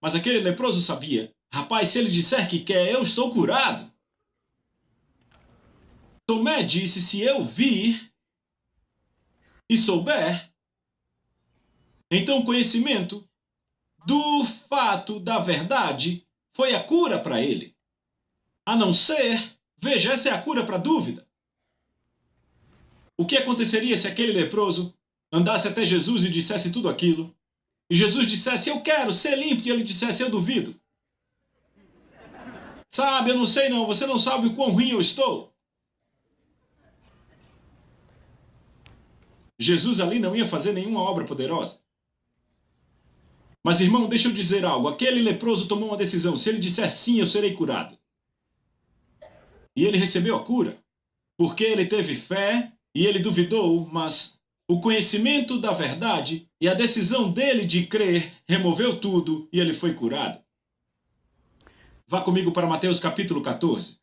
Mas aquele leproso sabia. Rapaz, se ele disser que quer, eu estou curado. Tomé disse, se eu vir e souber, então o conhecimento do fato da verdade foi a cura para ele. A não ser, veja, essa é a cura para a dúvida. O que aconteceria se aquele leproso andasse até Jesus e dissesse tudo aquilo? E Jesus dissesse, eu quero ser limpo, e ele dissesse, eu duvido. Sabe, eu não sei não, você não sabe o quão ruim eu estou. Jesus ali não ia fazer nenhuma obra poderosa. Mas, irmão, deixa eu dizer algo. Aquele leproso tomou uma decisão. Se ele disser sim, eu serei curado. E ele recebeu a cura. Porque ele teve fé e ele duvidou, mas o conhecimento da verdade e a decisão dele de crer removeu tudo e ele foi curado. Vá comigo para Mateus capítulo 14.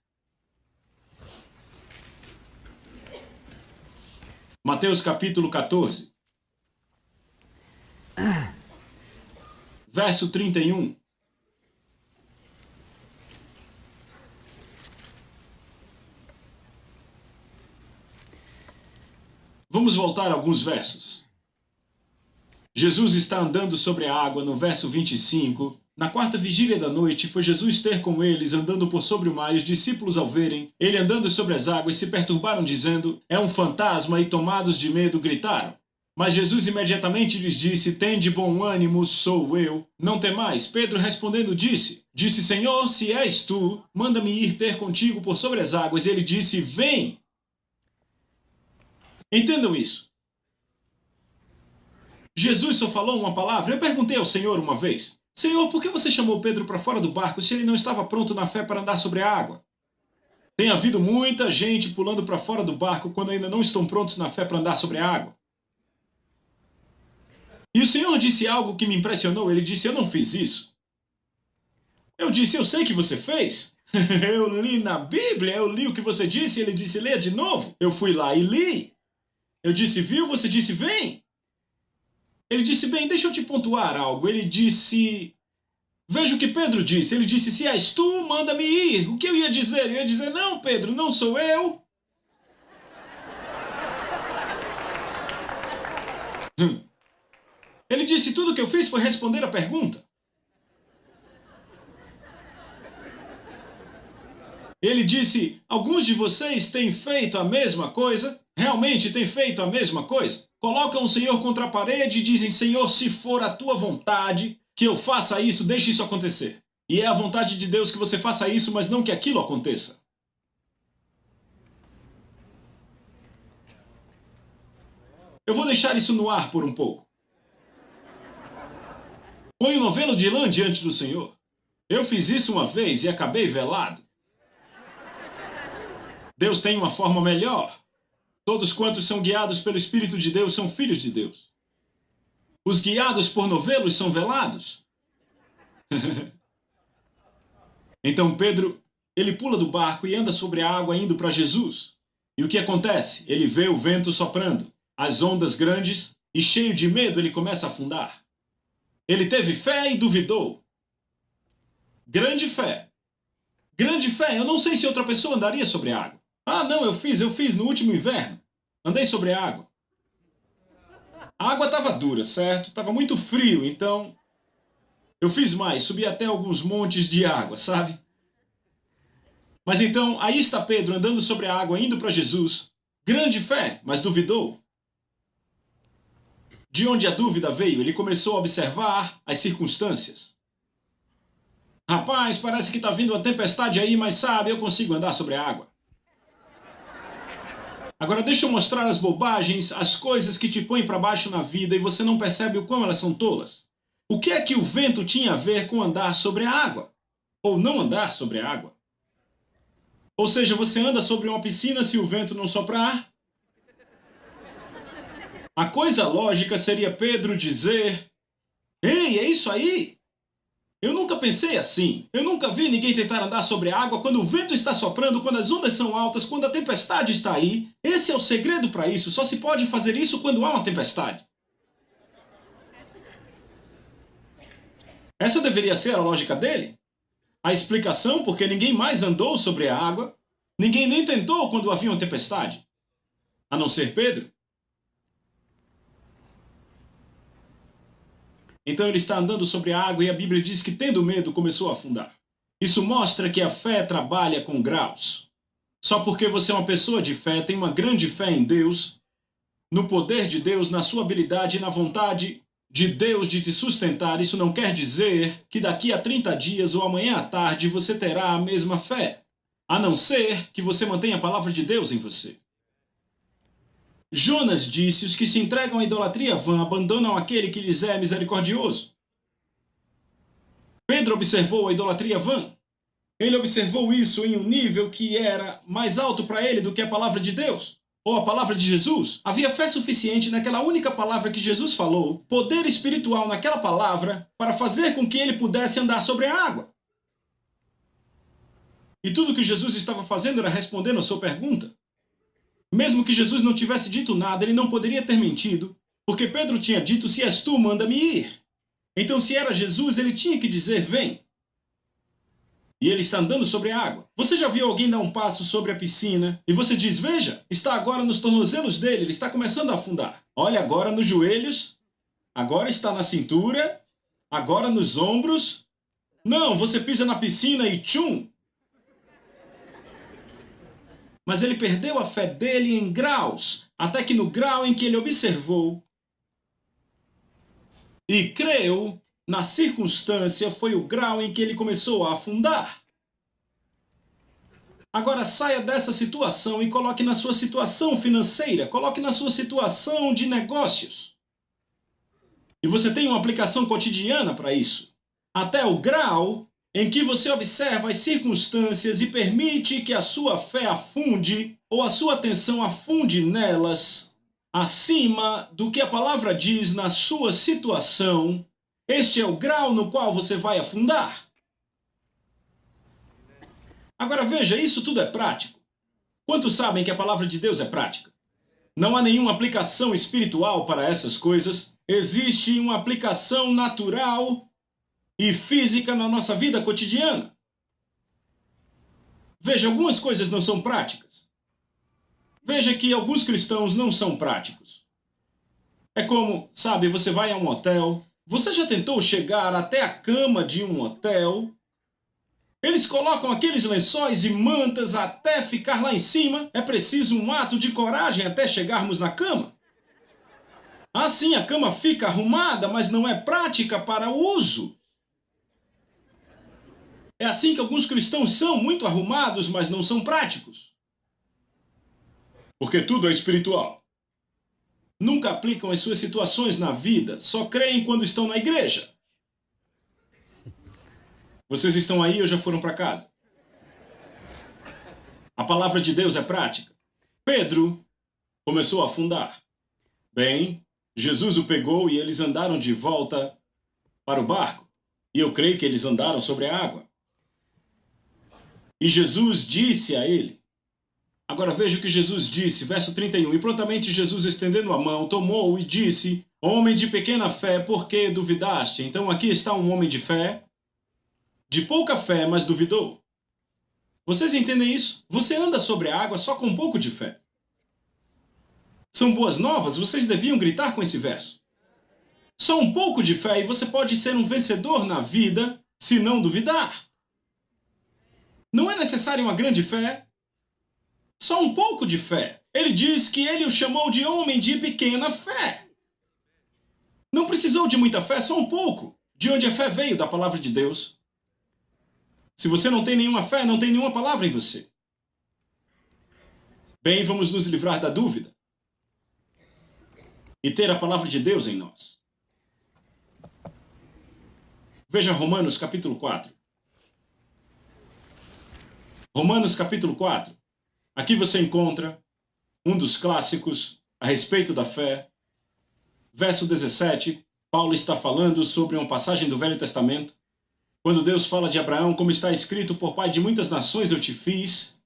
Mateus capítulo 14. Verso 31. Vamos voltar a alguns versos. Jesus está andando sobre a água no verso 25. Na quarta vigília da noite, foi Jesus ter com eles, andando por sobre o mar, e os discípulos, ao verem ele andando sobre as águas, se perturbaram, dizendo, é um fantasma, e tomados de medo, gritaram. Mas Jesus imediatamente lhes disse, tende bom ânimo, sou eu, não temais. Pedro respondendo disse, Senhor, se és tu, manda-me ir ter contigo por sobre as águas. E ele disse, vem. Entendam isso. Jesus só falou uma palavra. Eu perguntei ao Senhor uma vez, Senhor, por que você chamou Pedro para fora do barco se ele não estava pronto na fé para andar sobre a água? Tem havido muita gente pulando para fora do barco quando ainda não estão prontos na fé para andar sobre a água. E o Senhor disse algo que me impressionou. Ele disse, eu não fiz isso. Eu disse, eu sei que você fez. Eu li na Bíblia, eu li o que você disse. Ele disse, leia de novo. Eu fui lá e li. Eu disse, viu? Você disse, vem. Ele disse, bem, deixa eu te pontuar algo. Ele disse, veja o que Pedro disse. Ele disse, se és tu, manda-me ir. O que eu ia dizer? Eu ia dizer, não, Pedro, não sou eu. Ele disse, tudo que eu fiz foi responder a pergunta. Ele disse, alguns de vocês têm feito a mesma coisa? Realmente têm feito a mesma coisa? Colocam o Senhor contra a parede e dizem, Senhor, se for a tua vontade que eu faça isso, deixe isso acontecer. E é a vontade de Deus que você faça isso, mas não que aquilo aconteça. Eu vou deixar isso no ar por um pouco. Põe o novelo de lã diante do Senhor. Eu fiz isso uma vez e acabei velado. Deus tem uma forma melhor. Todos quantos são guiados pelo Espírito de Deus são filhos de Deus. Os guiados por novelos são velados. Então Pedro, ele pula do barco e anda sobre a água indo para Jesus. E o que acontece? Ele vê o vento soprando, as ondas grandes, e cheio de medo ele começa a afundar. Ele teve fé e duvidou. Grande fé. Grande fé. Eu não sei se outra pessoa andaria sobre a água. Ah, não, eu fiz no último inverno. Andei sobre a água. A água estava dura, certo? Estava muito frio, então eu fiz mais, subi até alguns montes de água, sabe? Mas então, aí está Pedro andando sobre a água, indo para Jesus. Grande fé, mas duvidou. De onde a dúvida veio? Ele começou a observar as circunstâncias. Rapaz, parece que está vindo uma tempestade aí, mas sabe, eu consigo andar sobre a água. Agora deixa eu mostrar as bobagens, as coisas que te põem para baixo na vida e você não percebe o quão elas são tolas. O que é que o vento tinha a ver com andar sobre a água? Ou não andar sobre a água? Ou seja, você anda sobre uma piscina se o vento não soprar? A coisa lógica seria Pedro dizer, Ei, é isso aí? Eu nunca pensei assim. Eu nunca vi ninguém tentar andar sobre a água quando o vento está soprando, quando as ondas são altas, quando a tempestade está aí. Esse é o segredo para isso. Só se pode fazer isso quando há uma tempestade. Essa deveria ser a lógica dele. A explicação porque ninguém mais andou sobre a água, ninguém nem tentou quando havia uma tempestade, a não ser Pedro. Então ele está andando sobre a água e a Bíblia diz que, tendo medo, começou a afundar. Isso mostra que a fé trabalha com graus. Só porque você é uma pessoa de fé, tem uma grande fé em Deus, no poder de Deus, na sua habilidade e na vontade de Deus de te sustentar, isso não quer dizer que daqui a 30 dias ou amanhã à tarde você terá a mesma fé, a não ser que você mantenha a palavra de Deus em você. Jonas disse: os que se entregam à idolatria vã abandonam aquele que lhes é misericordioso. Pedro observou a idolatria vã. Ele observou isso em um nível que era mais alto para ele do que a palavra de Deus, ou a palavra de Jesus. Havia fé suficiente naquela única palavra que Jesus falou, poder espiritual naquela palavra, para fazer com que ele pudesse andar sobre a água. E tudo que Jesus estava fazendo era respondendo a sua pergunta. Mesmo que Jesus não tivesse dito nada, ele não poderia ter mentido, porque Pedro tinha dito: se és tu, manda-me ir. Então, se era Jesus, ele tinha que dizer: vem. E ele está andando sobre a água. Você já viu alguém dar um passo sobre a piscina e você diz: veja, está agora nos tornozelos dele, ele está começando a afundar. Olha, agora nos joelhos, agora está na cintura, agora nos ombros. Não, você pisa na piscina e tchum! Mas ele perdeu a fé dele em graus, até que no grau em que ele observou e creu na circunstância, foi o grau em que ele começou a afundar. Agora saia dessa situação e coloque na sua situação financeira, coloque na sua situação de negócios. E você tem uma aplicação cotidiana para isso. Até o grau em que você observa as circunstâncias e permite que a sua fé afunde, ou a sua atenção afunde nelas, acima do que a palavra diz na sua situação. Este é o grau no qual você vai afundar. Agora veja, isso tudo é prático. Quantos sabem que a palavra de Deus é prática? Não há nenhuma aplicação espiritual para essas coisas. Existe uma aplicação natural e física na nossa vida cotidiana. Veja, algumas coisas não são práticas. Veja que alguns cristãos não são práticos. É como, sabe, você vai a um hotel. Você já tentou chegar até a cama de um hotel? Eles colocam aqueles lençóis e mantas até ficar lá em cima. É preciso um ato de coragem até chegarmos na cama. Assim, a cama fica arrumada, mas não é prática para o uso. É assim que alguns cristãos são muito arrumados, mas não são práticos. Porque tudo é espiritual. Nunca aplicam as suas situações na vida, só creem quando estão na igreja. Vocês estão aí ou já foram para casa? A palavra de Deus é prática. Pedro começou a afundar. Bem, Jesus o pegou e eles andaram de volta para o barco. E eu creio que eles andaram sobre a água. E Jesus disse a ele. Agora veja o que Jesus disse, verso 31. E prontamente Jesus, estendendo a mão, tomou e disse: homem de pequena fé, por que duvidaste? Então aqui está um homem de fé, de pouca fé, mas duvidou. Vocês entendem isso? Você anda sobre a água só com um pouco de fé. São boas novas, vocês deviam gritar com esse verso. Só um pouco de fé e você pode ser um vencedor na vida se não duvidar. Não é necessário uma grande fé. Só um pouco de fé. Ele diz que ele o chamou de homem de pequena fé. Não precisou de muita fé, só um pouco. De onde a fé veio? Da palavra de Deus. Se você não tem nenhuma fé, não tem nenhuma palavra em você. Bem, vamos nos livrar da dúvida. E ter a palavra de Deus em nós. Veja Romanos capítulo 4. Romanos capítulo 4. Aqui você encontra um dos clássicos a respeito da fé. Verso 17. Paulo está falando sobre uma passagem do Velho Testamento, quando Deus fala de Abraão, como está escrito, por pai de muitas nações eu te fiz,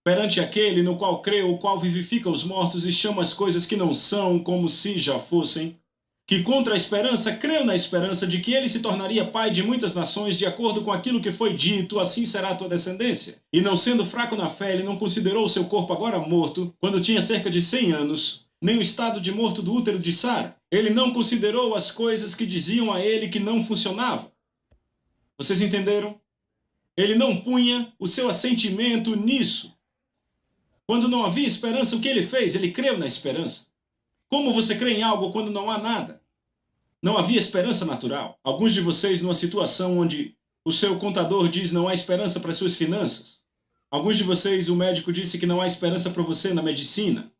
perante aquele no qual creu, o qual vivifica os mortos e chama as coisas que não são como se já fossem, que contra a esperança creu na esperança de que ele se tornaria pai de muitas nações, de acordo com aquilo que foi dito, assim será a tua descendência. E não sendo fraco na fé, ele não considerou o seu corpo agora morto, quando tinha cerca de 100 anos, nem o estado de morto do útero de Sara. Ele não considerou as coisas que diziam a ele que não funcionavam. Vocês entenderam? Ele não punha o seu assentimento nisso. Quando não havia esperança, o que ele fez? Ele creu na esperança. Como você crê em algo quando não há nada? Não havia esperança natural. Alguns de vocês numa situação onde o seu contador diz não há esperança para as suas finanças. Alguns de vocês, o médico disse que não há esperança para você na medicina.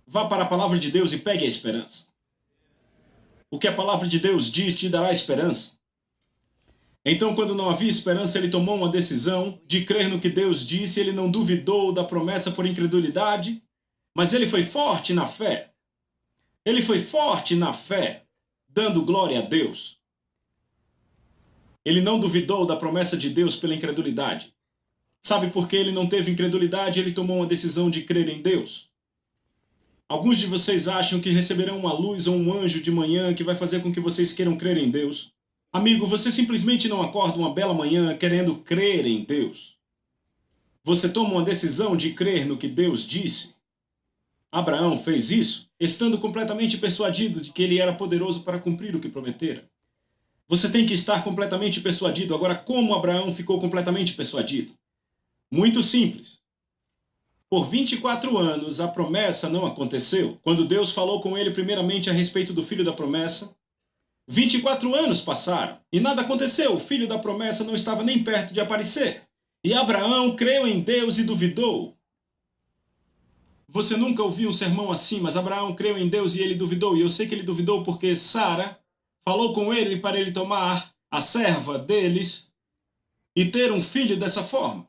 Vá para a palavra de Deus e pegue a esperança. O que a palavra de Deus diz te dará esperança. Então, quando não havia esperança, ele tomou uma decisão de crer no que Deus disse. Ele não duvidou da promessa por incredulidade, mas ele foi forte na fé. Ele foi forte na fé, dando glória a Deus. Ele não duvidou da promessa de Deus pela incredulidade. Sabe por que ele não teve incredulidade? Ele tomou uma decisão de crer em Deus. Alguns de vocês acham que receberão uma luz ou um anjo de manhã que vai fazer com que vocês queiram crer em Deus. Amigo, você simplesmente não acorda uma bela manhã querendo crer em Deus. Você toma uma decisão de crer no que Deus disse. Abraão fez isso, estando completamente persuadido de que ele era poderoso para cumprir o que prometera. Você tem que estar completamente persuadido. Agora, como Abraão ficou completamente persuadido? Muito simples. Por 24 anos, a promessa não aconteceu. Quando Deus falou com ele primeiramente a respeito do filho da promessa, 24 anos passaram e nada aconteceu. O filho da promessa não estava nem perto de aparecer. E Abraão creu em Deus e duvidou. Você nunca ouviu um sermão assim, mas Abraão creu em Deus e ele duvidou. E eu sei que ele duvidou porque Sara falou com ele para ele tomar a serva deles e ter um filho dessa forma.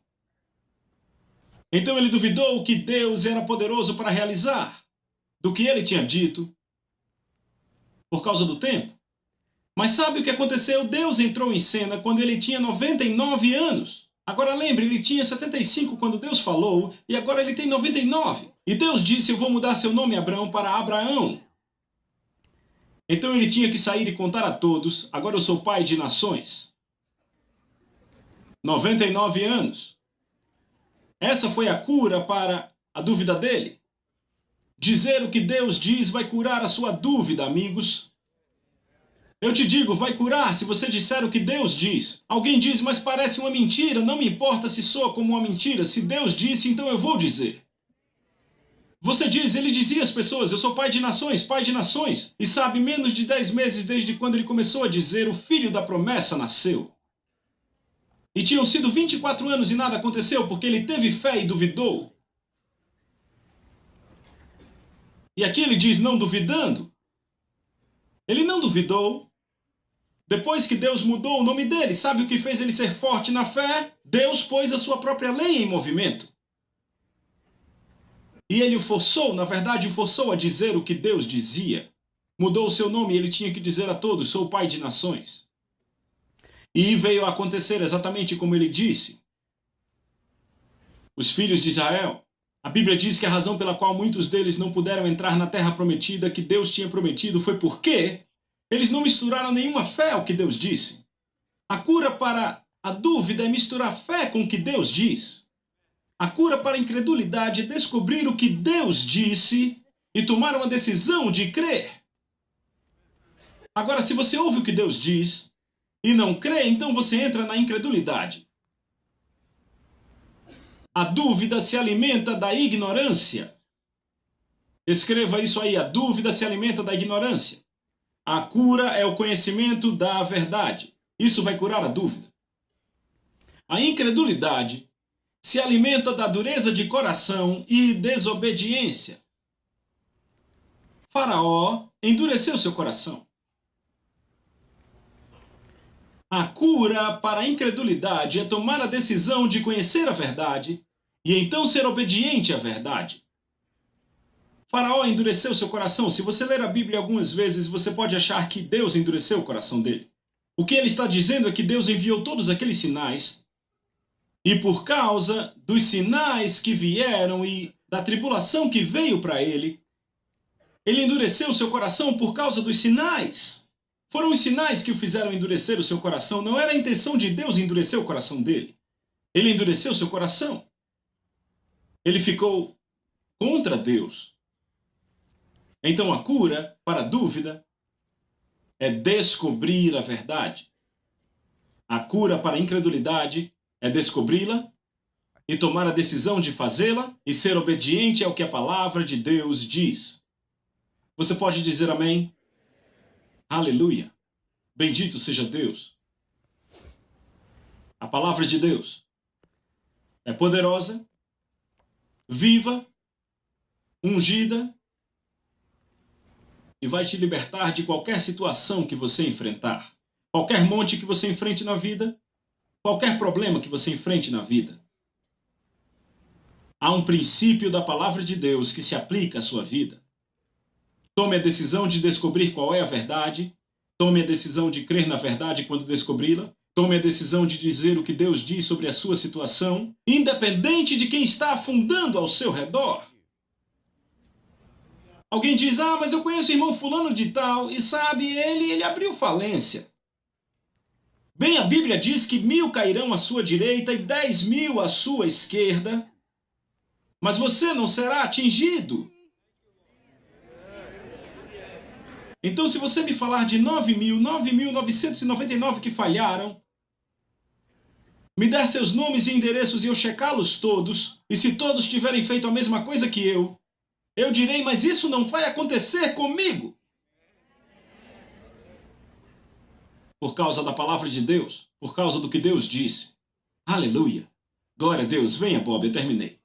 Então ele duvidou que Deus era poderoso para realizar do que ele tinha dito por causa do tempo. Mas sabe o que aconteceu? Deus entrou em cena quando ele tinha 99 anos. Agora lembre, ele tinha 75 quando Deus falou e agora ele tem 99. E Deus disse, eu vou mudar seu nome Abrão para Abraão. Então ele tinha que sair e contar a todos, agora eu sou pai de nações. 99 anos. Essa foi a cura para a dúvida dele. Dizer o que Deus diz vai curar a sua dúvida, amigos. Eu te digo, vai curar se você disser o que Deus diz. Alguém diz, mas parece uma mentira. Não me importa se soa como uma mentira. Se Deus disse, então eu vou dizer. Você diz, ele dizia às pessoas, eu sou pai de nações, pai de nações. E sabe, menos de 10 meses desde quando ele começou a dizer, o filho da promessa nasceu. E tinham sido 24 anos e nada aconteceu porque ele teve fé e duvidou. E aqui ele diz, não duvidando. Ele não duvidou. Depois que Deus mudou o nome dele, sabe o que fez ele ser forte na fé? Deus pôs a sua própria lei em movimento. E ele o forçou, na verdade, o forçou a dizer o que Deus dizia. Mudou o seu nome e ele tinha que dizer a todos, sou pai de nações. E veio a acontecer exatamente como ele disse. Os filhos de Israel. A Bíblia diz que a razão pela qual muitos deles não puderam entrar na terra prometida que Deus tinha prometido foi porque eles não misturaram nenhuma fé ao que Deus disse. A cura para a dúvida é misturar fé com o que Deus diz. A cura para a incredulidade é descobrir o que Deus disse e tomar uma decisão de crer. Agora, se você ouve o que Deus diz e não crê, então você entra na incredulidade. A dúvida se alimenta da ignorância. Escreva isso aí, a dúvida se alimenta da ignorância. A cura é o conhecimento da verdade. Isso vai curar a dúvida. A incredulidade se alimenta da dureza de coração e desobediência. Faraó endureceu seu coração. A cura para a incredulidade é tomar a decisão de conhecer a verdade e então ser obediente à verdade. Faraó endureceu seu coração. Se você ler a Bíblia algumas vezes, você pode achar que Deus endureceu o coração dele. O que ele está dizendo é que Deus enviou todos aqueles sinais, e por causa dos sinais que vieram e da tribulação que veio para ele, ele endureceu o seu coração por causa dos sinais. Foram os sinais que o fizeram endurecer o seu coração. Não era a intenção de Deus endurecer o coração dele. Ele endureceu o seu coração. Ele ficou contra Deus. Então a cura para a dúvida é descobrir a verdade. A cura para a incredulidade é descobri-la e tomar a decisão de fazê-la e ser obediente ao que a palavra de Deus diz. Você pode dizer amém? Aleluia! Bendito seja Deus! A palavra de Deus é poderosa, viva, ungida, e vai te libertar de qualquer situação que você enfrentar. Qualquer monte que você enfrente na vida, qualquer problema que você enfrente na vida. Há um princípio da palavra de Deus que se aplica à sua vida. Tome a decisão de descobrir qual é a verdade. Tome a decisão de crer na verdade quando descobri-la. Tome a decisão de dizer o que Deus diz sobre a sua situação, independente de quem está afundando ao seu redor. Alguém diz, mas eu conheço o irmão fulano de tal, e sabe, ele abriu falência. Bem, a Bíblia diz que 1000 cairão à sua direita e 10.000 à sua esquerda, mas você não será atingido. Então, se você me falar de 9.999 que falharam, me der seus nomes e endereços e eu checá-los todos, e se todos tiverem feito a mesma coisa que eu direi, mas isso não vai acontecer comigo. Por causa da palavra de Deus, por causa do que Deus disse. Aleluia. Glória a Deus. Venha, Bob, eu terminei.